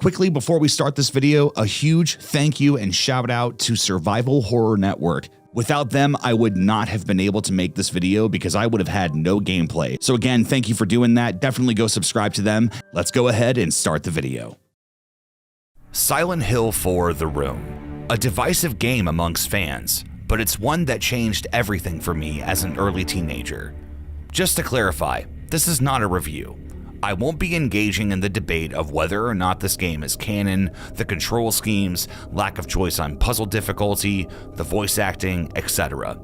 Quickly, before we start this video, a huge thank you and shout out to Survival Horror Network. Without them, I would not have been able to make this video because I would have had no gameplay. So again, thank you for doing that. Definitely go subscribe to them. Let's go ahead and start the video. Silent Hill 4: The Room. A divisive game amongst fans, but it's one that changed everything for me as an early teenager. Just to clarify, this is not a review. I won't be engaging in the debate of whether or not this game is canon, the control schemes, lack of choice on puzzle difficulty, the voice acting, etc.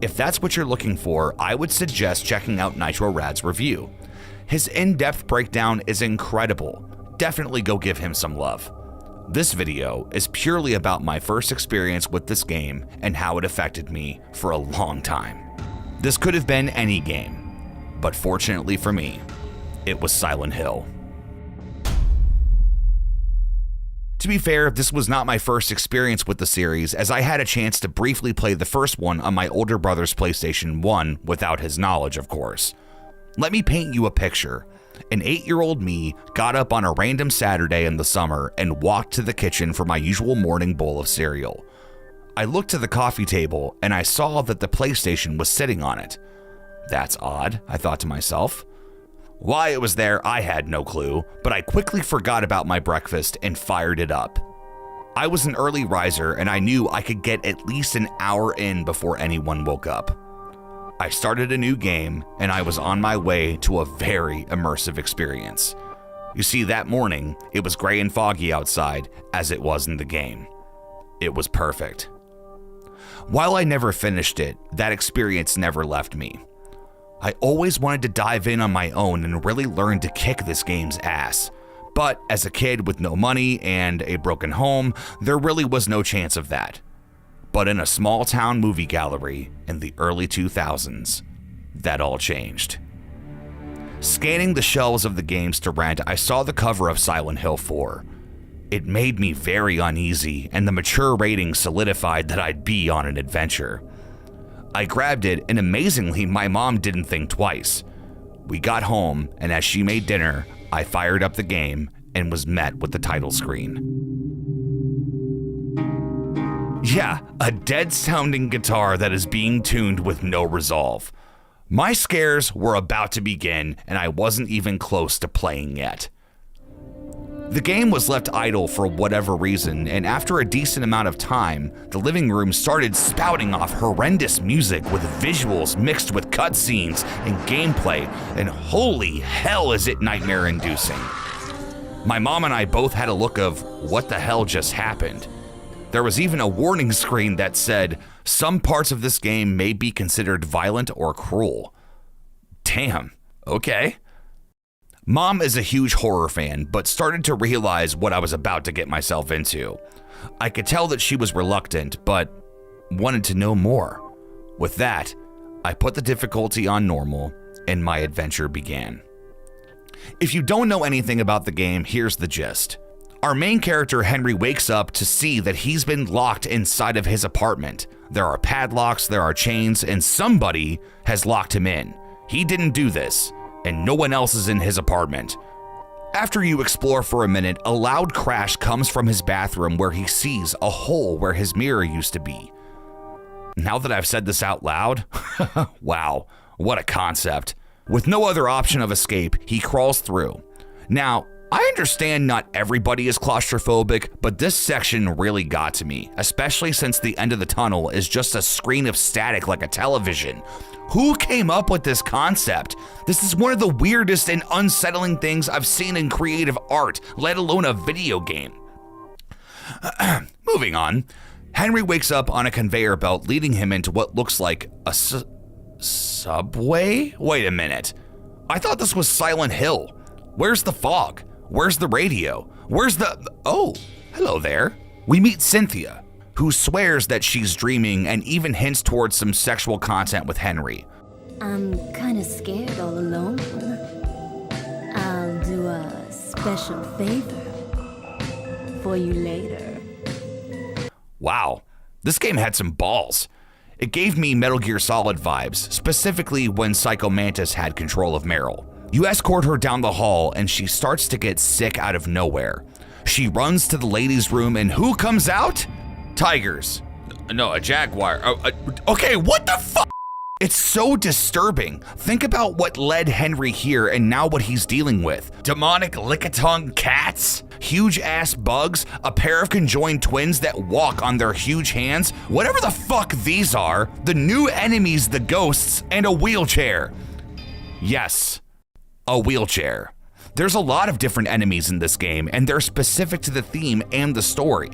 If that's what you're looking for, I would suggest checking out NitroRad's review. His in-depth breakdown is incredible. Definitely go give him some love. This video is purely about my first experience with this game and how it affected me for a long time. This could have been any game, but fortunately for me, it was Silent Hill. To be fair, this was not my first experience with the series, as I had a chance to briefly play the first one on my older brother's PlayStation 1 without his knowledge, of course. Let me paint you a picture. An 8-year-old me got up on a random Saturday in the summer and walked to the kitchen for my usual morning bowl of cereal. I looked to the coffee table and I saw that the PlayStation was sitting on it. That's odd, I thought to myself. Why it was there, I had no clue, but I quickly forgot about my breakfast and fired it up. I was an early riser and I knew I could get at least an hour in before anyone woke up. I started a new game and I was on my way to a very immersive experience. You see, that morning, it was gray and foggy outside as it was in the game. It was perfect. While I never finished it, that experience never left me. I always wanted to dive in on my own and really learn to kick this game's ass. But as a kid with no money and a broken home, there really was no chance of that. But in a small town movie gallery in the early 2000s, that all changed. Scanning the shelves of the games to rent, I saw the cover of Silent Hill 4. It made me very uneasy, and the mature rating solidified that I'd be on an adventure. I grabbed it, and amazingly, my mom didn't think twice. We got home, and as she made dinner, I fired up the game and was met with the title screen. Yeah, a dead-sounding guitar that is being tuned with no resolve. My scares were about to begin, and I wasn't even close to playing yet. The game was left idle for whatever reason, and after a decent amount of time, the living room started spouting off horrendous music with visuals mixed with cutscenes and gameplay, and holy hell is it nightmare-inducing. My mom and I both had a look of, what the hell just happened? There was even a warning screen that said, some parts of this game may be considered violent or cruel. Damn, okay. Mom is a huge horror fan, but started to realize what I was about to get myself into. I could tell that she was reluctant, but wanted to know more. With that, I put the difficulty on normal, and my adventure began. If you don't know anything about the game, here's the gist. Our main character, Henry, wakes up to see that he's been locked inside of his apartment. There are padlocks, there are chains, and somebody has locked him in. He didn't do this, and no one else is in his apartment. After you explore for a minute, a loud crash comes from his bathroom where he sees a hole where his mirror used to be. Now that I've said this out loud, wow, what a concept. With no other option of escape, he crawls through. Now, I understand not everybody is claustrophobic, but this section really got to me, especially since the end of the tunnel is just a screen of static like a television. Who came up with this concept? This is one of the weirdest and unsettling things I've seen in creative art, let alone a video game. Moving on, Henry wakes up on a conveyor belt leading him into what looks like a subway? Wait a minute. I thought this was Silent Hill. Where's the fog? Where's the radio? Where's the... Oh, hello there. We meet Cynthia, who swears that she's dreaming and even hints towards some sexual content with Henry. I'm kinda scared all alone. I'll do a special favor for you later. Wow, this game had some balls. It gave me Metal Gear Solid vibes, specifically when Psycho Mantis had control of Meryl. You escort her down the hall and she starts to get sick out of nowhere. She runs to the ladies' room and who comes out? Tigers. No, a jaguar. Okay, what the fuck? It's so disturbing. Think about what led Henry here and now what he's dealing with. Demonic lickitung cats, huge ass bugs, a pair of conjoined twins that walk on their huge hands, whatever the fuck these are, the new enemies, the ghosts, and a wheelchair. Yes, a wheelchair. There's a lot of different enemies in this game, and they're specific to the theme and the story.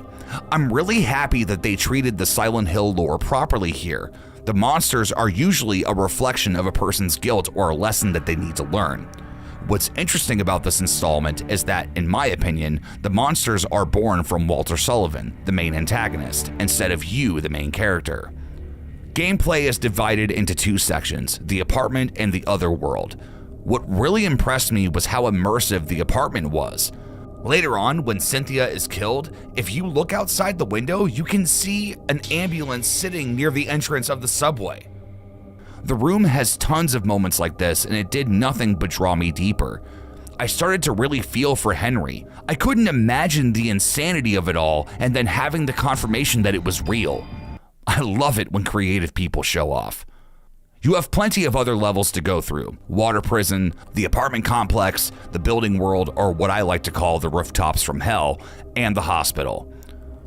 I'm really happy that they treated the Silent Hill lore properly here. The monsters are usually a reflection of a person's guilt or a lesson that they need to learn. What's interesting about this installment is that, in my opinion, the monsters are born from Walter Sullivan, the main antagonist, instead of you, the main character. Gameplay is divided into two sections, the apartment and the other world. What really impressed me was how immersive the apartment was. Later on, when Cynthia is killed, if you look outside the window, you can see an ambulance sitting near the entrance of the subway. The room has tons of moments like this, and it did nothing but draw me deeper. I started to really feel for Henry. I couldn't imagine the insanity of it all, and then having the confirmation that it was real. I love it when creative people show off. You have plenty of other levels to go through. Water prison, the apartment complex, the building world, or what I like to call the rooftops from hell, and the hospital.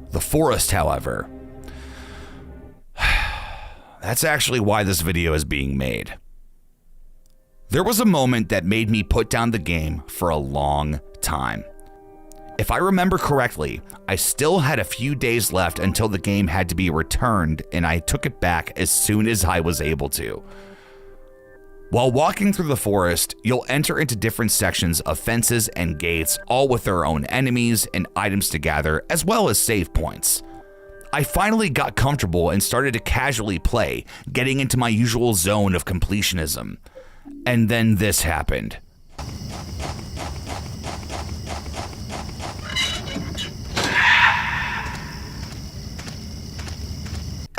The forest, however, that's actually why this video is being made. There was a moment that made me put down the game for a long time. If I remember correctly, I still had a few days left until the game had to be returned, and I took it back as soon as I was able to. While walking through the forest, you'll enter into different sections of fences and gates, all with their own enemies and items to gather, as well as save points. I finally got comfortable and started to casually play, getting into my usual zone of completionism. And then this happened.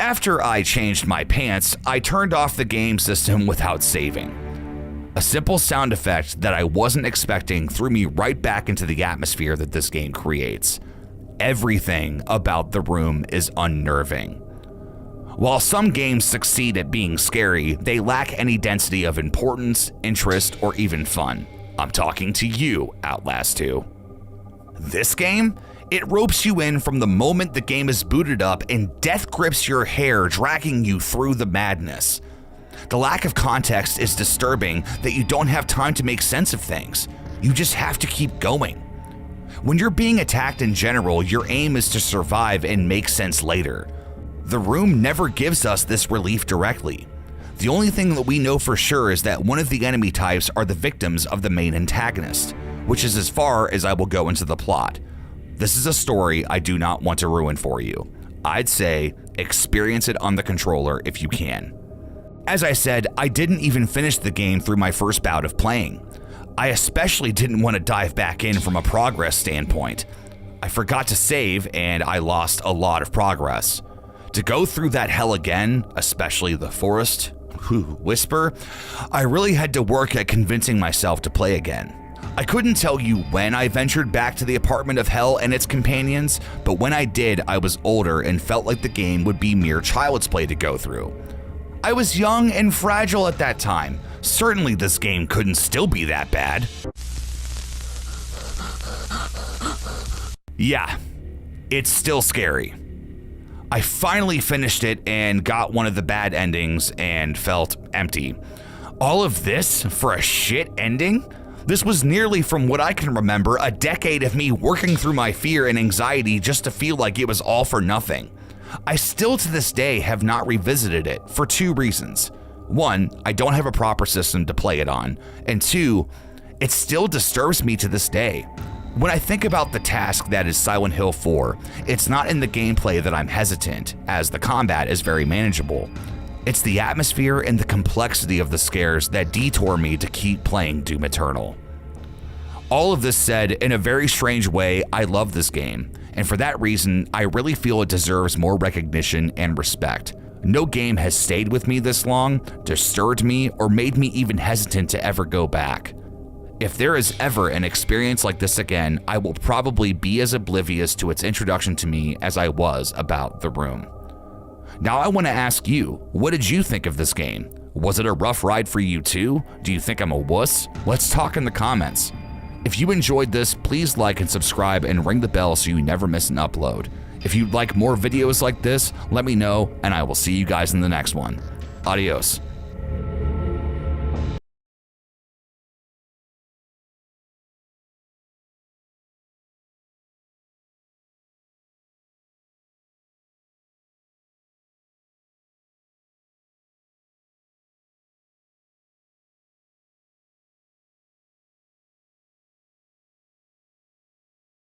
After I changed my pants, I turned off the game system without saving. A simple sound effect that I wasn't expecting threw me right back into the atmosphere that this game creates. Everything about the room is unnerving. While some games succeed at being scary, they lack any density of importance, interest, or even fun. I'm talking to you, Outlast 2. This game? It ropes you in from the moment the game is booted up and death grips your hair, dragging you through the madness. The lack of context is disturbing that you don't have time to make sense of things. You just have to keep going. When you're being attacked in general, your aim is to survive and make sense later. The room never gives us this relief directly. The only thing that we know for sure is that one of the enemy types are the victims of the main antagonist, which is as far as I will go into the plot. This is a story I do not want to ruin for you. I'd say experience it on the controller if you can. As I said, I didn't even finish the game through my first bout of playing. I especially didn't want to dive back in from a progress standpoint. I forgot to save and I lost a lot of progress. To go through that hell again, especially the forest, whisper, I really had to work at convincing myself to play again. I couldn't tell you when I ventured back to the apartment of hell and its companions, but when I did, I was older and felt like the game would be mere child's play to go through. I was young and fragile at that time. Certainly this game couldn't still be that bad. Yeah, it's still scary. I finally finished it and got one of the bad endings and felt empty. All of this for a shit ending? This was nearly, from what I can remember, a decade of me working through my fear and anxiety just to feel like it was all for nothing. I still to this day have not revisited it for two reasons. One, I don't have a proper system to play it on, and two, it still disturbs me to this day. When I think about the task that is Silent Hill 4, it's not in the gameplay that I'm hesitant, as the combat is very manageable. It's the atmosphere and the complexity of the scares that detour me to keep playing Doom Eternal. All of this said, in a very strange way, I love this game, and for that reason, I really feel it deserves more recognition and respect. No game has stayed with me this long, disturbed me, or made me even hesitant to ever go back. If there is ever an experience like this again, I will probably be as oblivious to its introduction to me as I was about The Room. Now I want to ask you, what did you think of this game? Was it a rough ride for you too? Do you think I'm a wuss? Let's talk in the comments. If you enjoyed this, please like and subscribe and ring the bell so you never miss an upload. If you'd like more videos like this, let me know and I will see you guys in the next one. Adios.